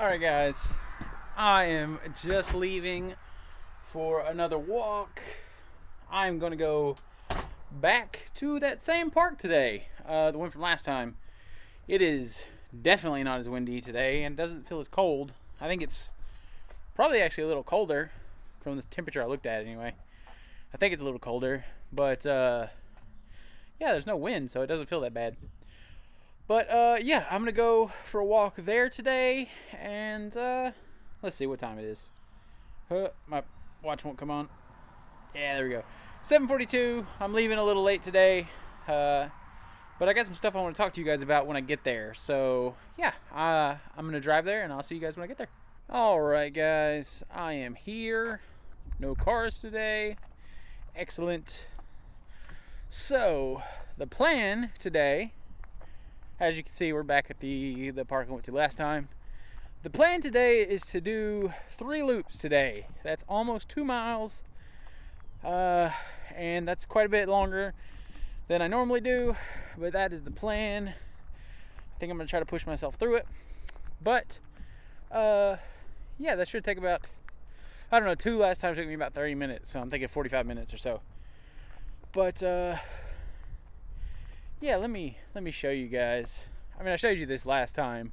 Alright guys, I am just leaving for another walk. I'm going to go back to that same park today, the one from last time. It is definitely not as windy today and doesn't feel as cold. I think it's probably actually a little colder from the temperature I looked at anyway. I think it's a little colder, but yeah, there's no wind, so it doesn't feel that bad. But yeah, I'm gonna go for a walk there today, and let's see what time it is. My watch won't come on. Yeah, there we go. 7:42. I'm leaving a little late today, but I got some stuff I want to talk to you guys about when I get there. So yeah, I'm gonna drive there, and I'll see you guys when I get there. All right, guys, I am here. No cars today. Excellent. So the plan today, as you can see, we're back at the park I went to last time. The plan today is to do 3 loops today. That's almost 2 miles, and that's quite a bit longer than I normally do, but that is the plan. I think I'm gonna try to push myself through it, but yeah, that should take about, I don't know, 2 last time took me about 30 minutes, so I'm thinking 45 minutes or so. But yeah, let me show you guys. I mean, I showed you this last time,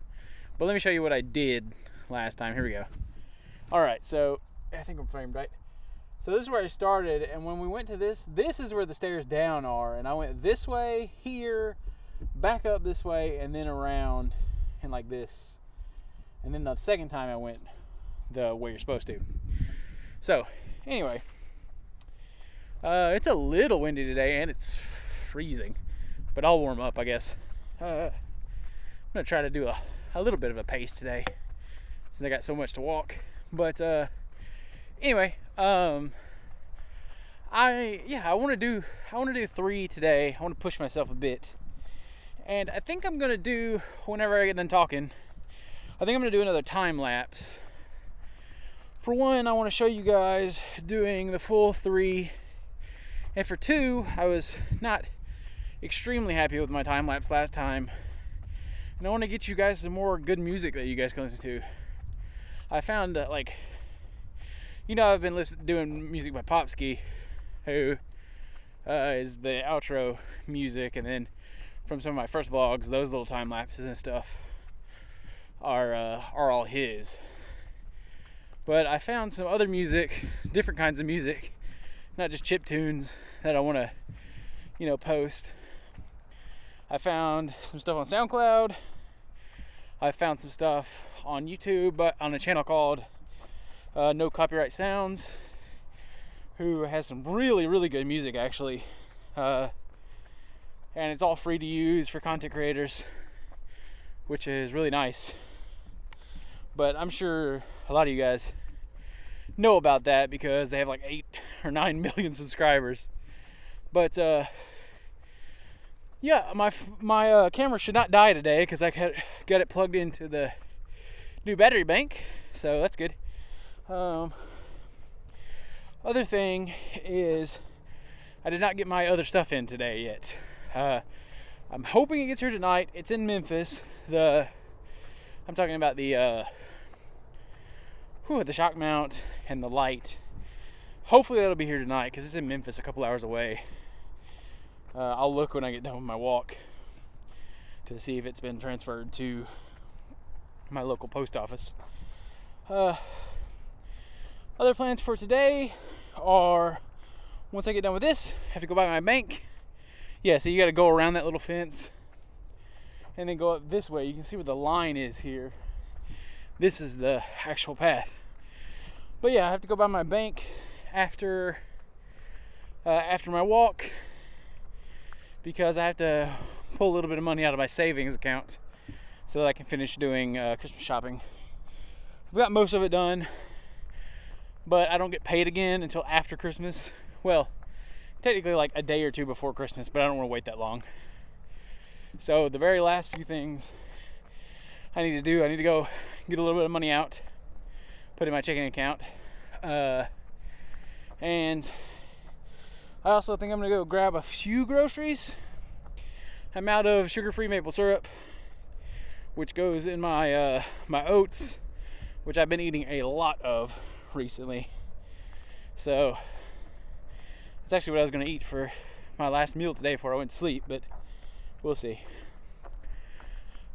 but let me show you what I did last time. Here we go. All right, so I think I'm framed right. So this is where I started, and when we went to this is where the stairs down are, and I went this way, here, back up this way, and then around, and like this. And then the second time I went the way you're supposed to. So anyway, it's a little windy today, and it's freezing. But I'll warm up, I guess. I'm gonna try to do a little bit of a pace today, since I got so much to walk. But anyway, I want to do 3 today. I want to push myself a bit, and I think I'm gonna do, whenever I get done talking, I think I'm gonna do another time lapse. For one, I want to show you guys doing the full 3, and for 2, I was not extremely happy with my time lapse last time, and I want to get you guys some more good music that you guys can listen to. I found like, you know, I've been doing music by Popski, who is the outro music, and then from some of my first vlogs, those little time lapses and stuff are all his. But I found some other music, different kinds of music, not just chip tunes, that I want to, you know, post. I found some stuff on SoundCloud. I found some stuff on YouTube, but on a channel called No Copyright Sounds, who has some really, really good music actually. And it's all free to use for content creators, which is really nice. But I'm sure a lot of you guys know about that because they have like 8 or 9 million subscribers. But yeah, my camera should not die today because I got it plugged into the new battery bank, so that's good. Other thing is, I did not get my other stuff in today yet. I'm hoping it gets here tonight. It's in Memphis. I'm talking about the shock mount and the light. Hopefully that'll be here tonight because it's in Memphis, a couple hours away. I'll look when I get done with my walk to see if it's been transferred to my local post office. Other plans for today are, once I get done with this, I have to go by my bank. Yeah, so you got to go around that little fence and then go up this way. You can see where the line is here. This is the actual path. But yeah, I have to go by my bank after my walk, because I have to pull a little bit of money out of my savings account so that I can finish doing Christmas shopping. I've got most of it done, but I don't get paid again until after Christmas. Well, technically like a day or 2 before Christmas, but I don't want to wait that long. So the very last few things I need to do, I need to go get a little bit of money out, put in my checking account, and I also think I'm gonna go grab a few groceries. I'm out of sugar-free maple syrup, which goes in my my oats which I've been eating a lot of recently. So it's actually what I was going to eat for my last meal today before I went to sleep, but we'll see.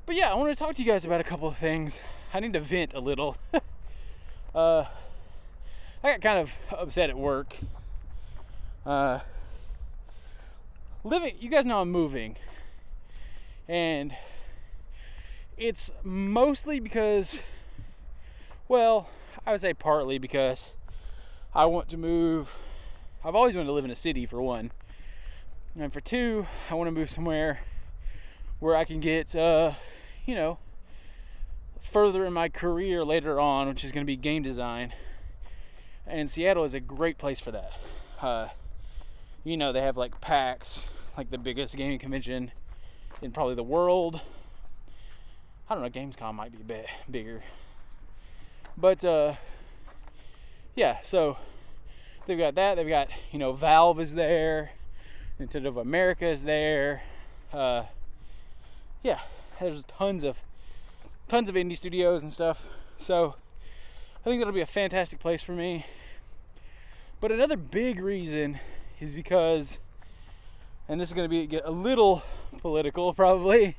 But yeah, I want to talk to you guys about a couple of things. I need to vent a little. I got kind of upset at work. You guys know I'm moving, and it's mostly because, well, I would say partly because I want to move. I've always wanted to live in a city, for one, and for two, I want to move somewhere where I can get, further in my career later on, which is going to be game design. And Seattle is a great place for that. They have like PAX, like the biggest gaming convention in probably the world. I don't know, Gamescom might be a bit bigger. But, yeah, so they've got that. They've got, Valve is there. Nintendo of America is there. Yeah, there's tons of indie studios and stuff. So I think that'll be a fantastic place for me. But another big reason is because, and this is going to get a little political probably,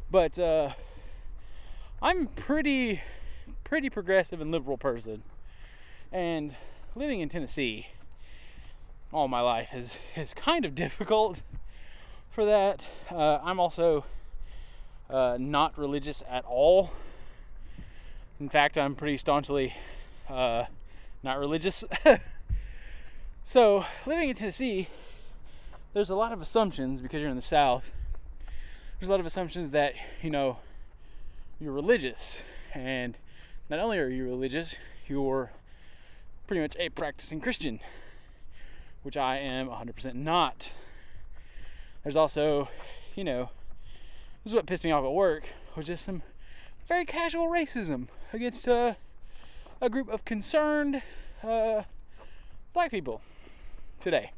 but I'm pretty progressive and liberal person, and living in Tennessee all my life is kind of difficult for that. I'm also not religious at all. In fact, I'm pretty staunchly not religious. So, living in Tennessee, there's a lot of assumptions, because you're in the South. There's a lot of assumptions that, you're religious. And not only are you religious, you're pretty much a practicing Christian, which I am 100% not. There's also, this is what pissed me off at work, was just some very casual racism against a group of concerned black people today.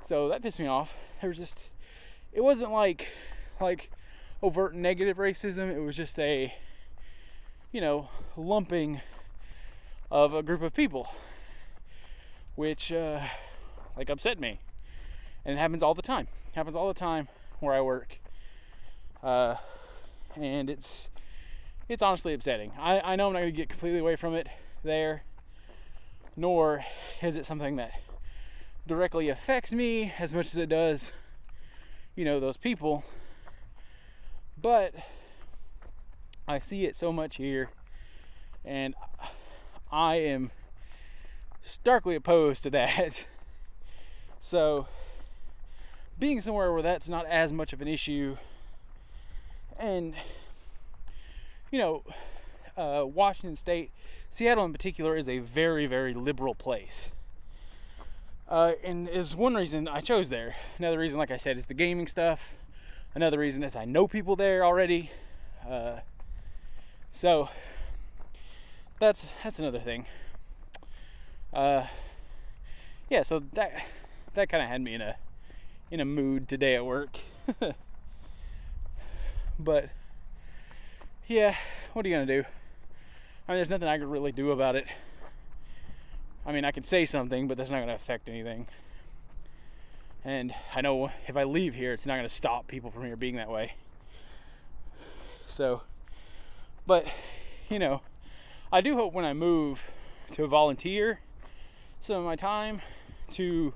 So that pissed me off. It wasn't like overt negative racism. It was just a, lumping of a group of people, which upset me. And it happens all the time. It happens all the time where I work. And it's honestly upsetting. I know I'm not going to get completely away from it there, nor is it something that directly affects me as much as it does, those people. But I see it so much here, and I am starkly opposed to that. So, being somewhere where that's not as much of an issue, and Washington State, Seattle in particular, is a very, very liberal place. And is one reason I chose there. Another reason, like I said, is the gaming stuff. Another reason is I know people there already. So that's another thing. Yeah, so that kind of had me in a mood today at work. But yeah, what are you gonna do? I mean, there's nothing I could really do about it. I mean, I could say something, but that's not gonna affect anything. And I know if I leave here, it's not gonna stop people from here being that way. So, but I do hope when I move to volunteer some of my time to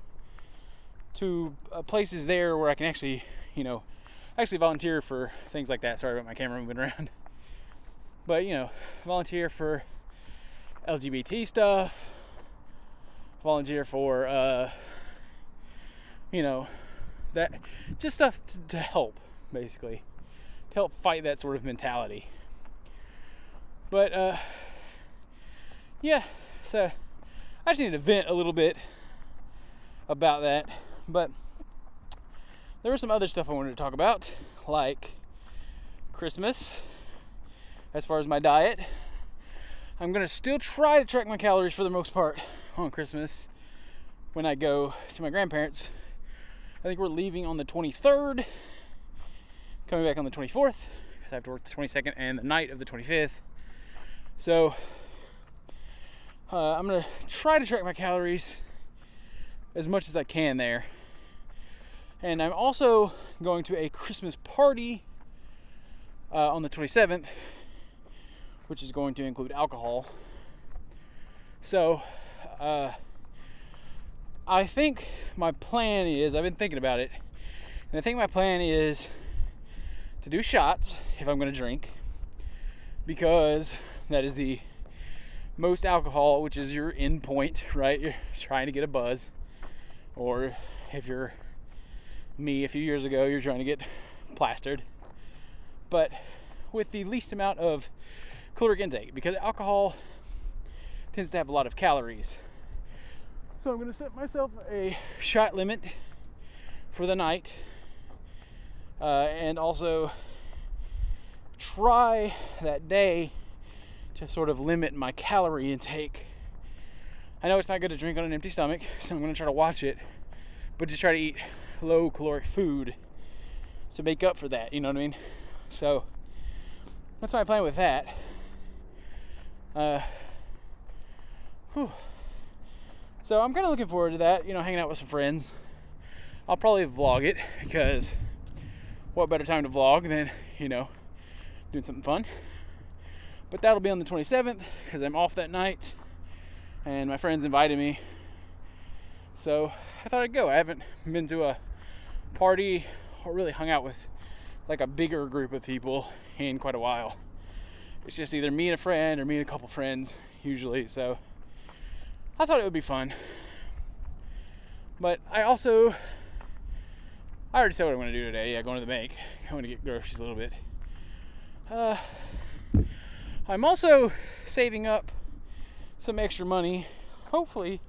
places there where I can actually volunteer for things like that. Sorry about my camera moving around. But, volunteer for LGBT stuff, volunteer for, that, just stuff to help, basically, to help fight that sort of mentality. But, yeah, so I just need to vent a little bit about that. But there was some other stuff I wanted to talk about, like Christmas. As far as my diet, I'm going to still try to track my calories for the most part on Christmas when I go to my grandparents. I think we're leaving on the 23rd, coming back on the 24th, because I have to work the 22nd and the night of the 25th. So I'm gonna try to track my calories as much as I can there. And I'm also going to a Christmas party on the 27th, which is going to include alcohol. So I think my plan is, I've been thinking about it, and I think my plan is to do shots if I'm going to drink, because that is the most alcohol, which is your end point, right? You're trying to get a buzz. Or if you're me a few years ago, you're trying to get plastered. But with the least amount of caloric intake, because alcohol tends to have a lot of calories. So I'm going to set myself a shot limit for the night, and also try that day to sort of limit my calorie intake. I know it's not good to drink on an empty stomach, so I'm going to try to watch it, but just try to eat low caloric food to make up for that, you know what I mean? So that's my plan with that. So I'm kind of looking forward to that, hanging out with some friends. I'll probably vlog it, because what better time to vlog than, doing something fun. But that'll be on the 27th, because I'm off that night, and my friends invited me. So I thought I'd go. I haven't been to a party or really hung out with like a bigger group of people in quite a while. It's just either me and a friend or me and a couple friends usually. So I thought it would be fun. But I already said what I'm going to do today. Yeah, going to the bank. Going to get groceries a little bit. I'm also saving up some extra money, hopefully,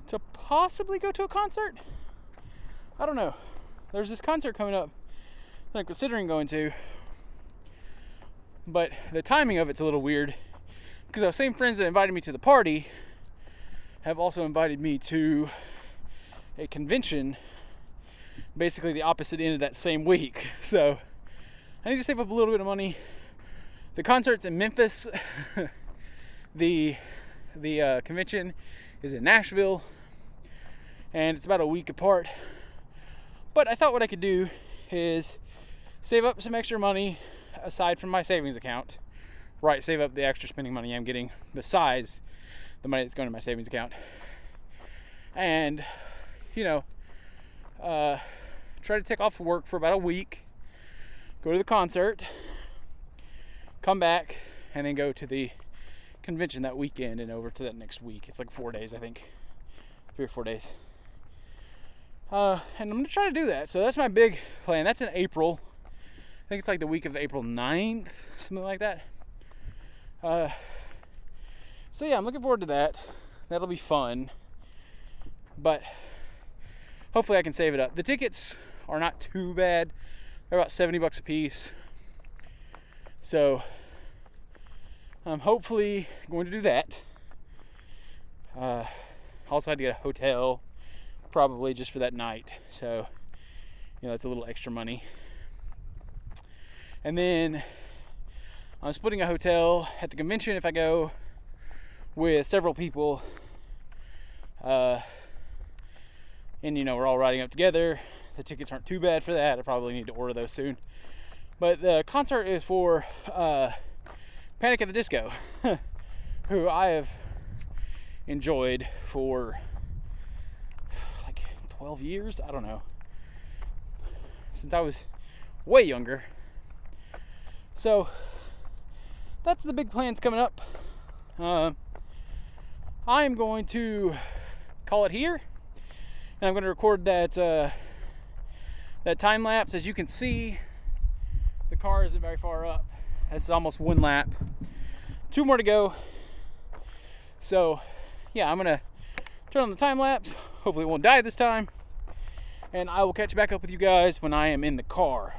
to possibly go to a concert. I don't know. There's this concert coming up that I'm considering going to, but the timing of it's a little weird, because those same friends that invited me to the party have also invited me to a convention basically the opposite end of that same week. So I need to save up a little bit of money. The concert's in Memphis. The convention is in Nashville, and it's about a week apart. But I thought what I could do is save up some extra money aside from my savings account. Right, save up the extra spending money I'm getting besides the money that's going to my savings account. And, try to take off work for about a week, go to the concert, come back, and then go to the convention that weekend and over to that next week. It's like 4 days, I think. 3 or 4 days. And I'm going to try to do that. So that's my big plan. That's in April. I think it's like the week of April 9th, something like that. So yeah, I'm looking forward to that. That'll be fun. But hopefully I can save it up. The tickets are not too bad. They're about $70 a piece. So I'm hopefully going to do that. Also had to get a hotel probably just for that night. So, that's a little extra money. And then I'm splitting a hotel at the convention if I go with several people. And we're all riding up together. The tickets aren't too bad for that. I probably need to order those soon. But the concert is for Panic at the Disco, who I have enjoyed for like 12 years. I don't know. Since I was way younger. So that's the big plans coming up. I'm going to call it here. And I'm going to record that time lapse. As you can see, the car isn't very far up. That's almost one lap. 2 more to go. So, yeah, I'm going to turn on the time lapse. Hopefully it won't die this time. And I will catch back up with you guys when I am in the car.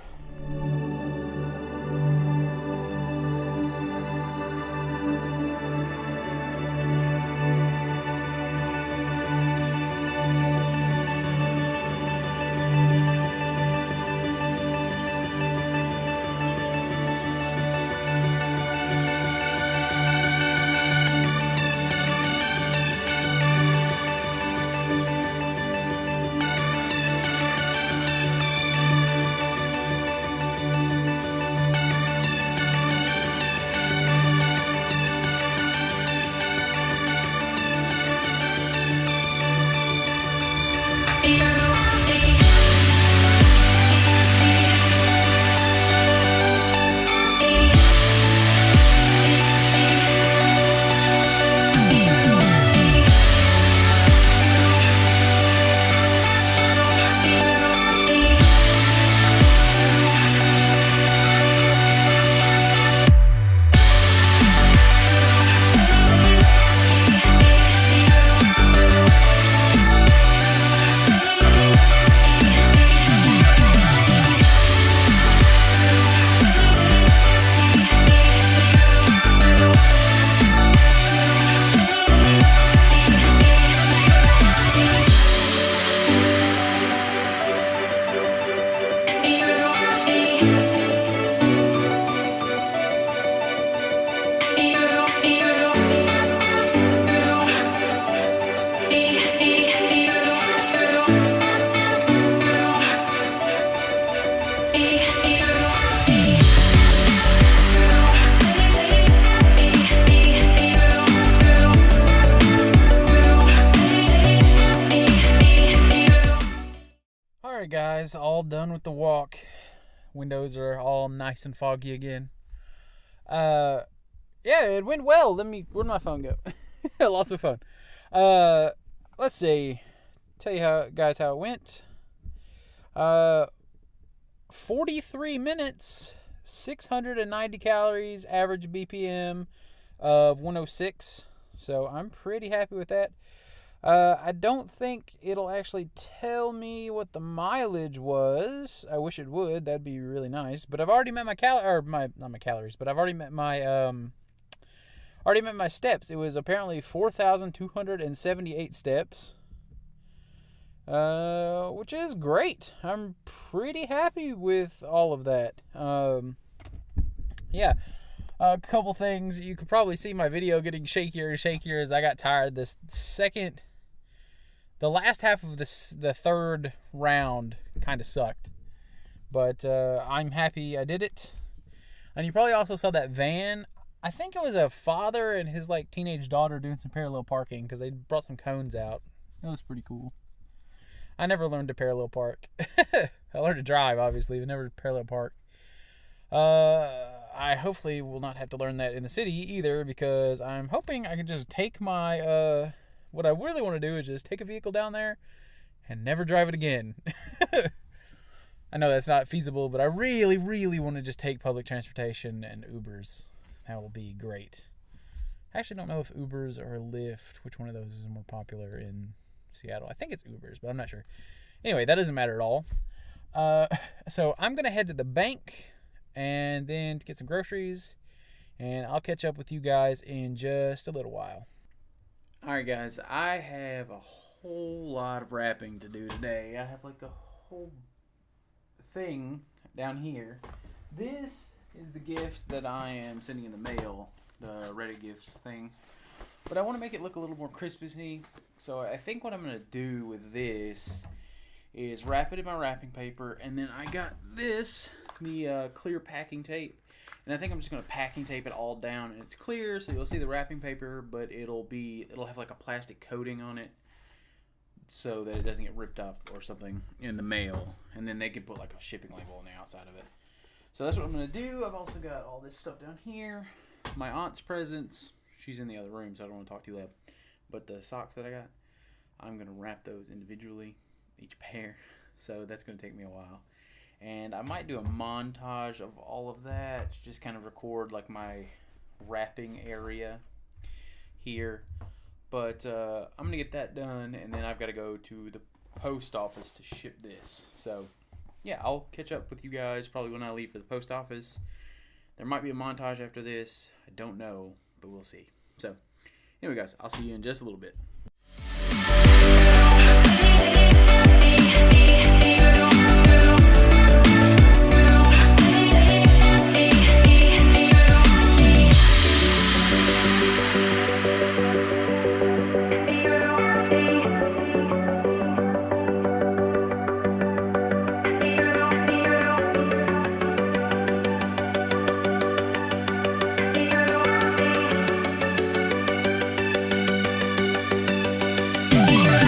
guys, all done with the walk. Windows are all nice and foggy again. Yeah, it went well. Where'd my phone go? I lost my phone. Let's see. Tell you how it went. 43 minutes, 690 calories, average BPM of 106. So I'm pretty happy with that. I don't think it'll actually tell me what the mileage was. I wish it would. That'd be really nice. But I've already met my not my calories, but I've already met my steps. It was apparently 4,278 steps. Which is great. I'm pretty happy with all of that. Yeah. A couple things. You could probably see my video getting shakier and shakier as I got tired. The last half of the third round kind of sucked. But I'm happy I did it. And you probably also saw that van. I think it was a father and his teenage daughter doing some parallel parking because they brought some cones out. It was pretty cool. I never learned to parallel park. I learned to drive, obviously, but never parallel park. I hopefully will not have to learn that in the city either, because I'm hoping I can just take my, what I really want to do is just take a vehicle down there and never drive it again. I know that's not feasible, but I really, really want to just take public transportation and Ubers. That will be great. I actually don't know if Ubers or Lyft, which one of those is more popular in Seattle. I think it's Ubers, but I'm not sure. Anyway, that doesn't matter at all. So I'm going to head to the bank and then get some groceries, and I'll catch up with you guys in just a little while. Alright guys, I have a whole lot of wrapping to do today. I have a whole thing down here. This is the gift that I am sending in the mail, the Reddit gifts thing. But I want to make it look a little more crispy, so I think what I'm going to do with this is wrap it in my wrapping paper, and then I got this, the clear packing tape, and I think I'm just going to packing tape it all down, and it's clear, so you'll see the wrapping paper, but it'll have a plastic coating on it, so that it doesn't get ripped up or something in the mail, and then they can put a shipping label on the outside of it. So that's what I'm going to do. I've also got all this stuff down here, my aunt's presents. She's in the other room, so I don't want to talk too loud. But the socks that I got, I'm going to wrap those individually, each pair. So that's going to take me a while. And I might do a montage of all of that, just kind of record my wrapping area here. But I'm going to get that done, and then I've got to go to the post office to ship this. So yeah, I'll catch up with you guys probably when I leave for the post office. There might be a montage after this. I don't know, but we'll see. So, anyway guys, I'll see you in just a little bit. Yeah.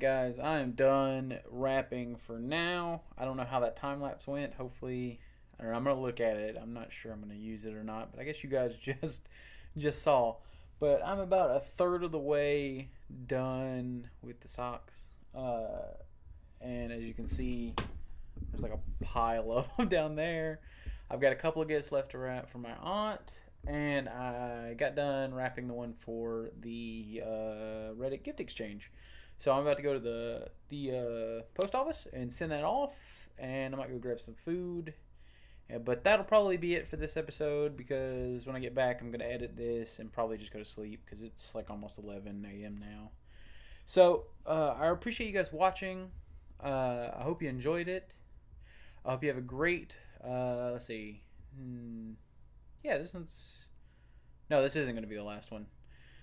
guys, I am done wrapping for now. I don't know how that time lapse went. Hopefully, I don't know, I'm gonna look at it. I'm not sure I'm gonna use it or not, but I guess you guys just saw. But I'm about a third of the way done with the socks, and as you can see, there's like a pile of them down there. I've got a couple of gifts left to wrap for my aunt, and I got done wrapping the one for the Reddit gift exchange. So I'm about to go to the post office and send that off, and I might go grab some food. Yeah, but that'll probably be it for this episode, because when I get back, I'm going to edit this and probably just go to sleep, because it's like almost 11 a.m. now. So I appreciate you guys watching. I hope you enjoyed it. I hope you have a great, let's see. Yeah, this one's, no, this isn't going to be the last one.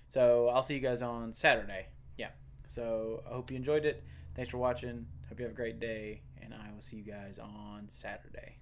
So I'll see you guys on Saturday. Yeah. So I hope you enjoyed it. Thanks for watching. Hope you have a great day, and I will see you guys on Saturday.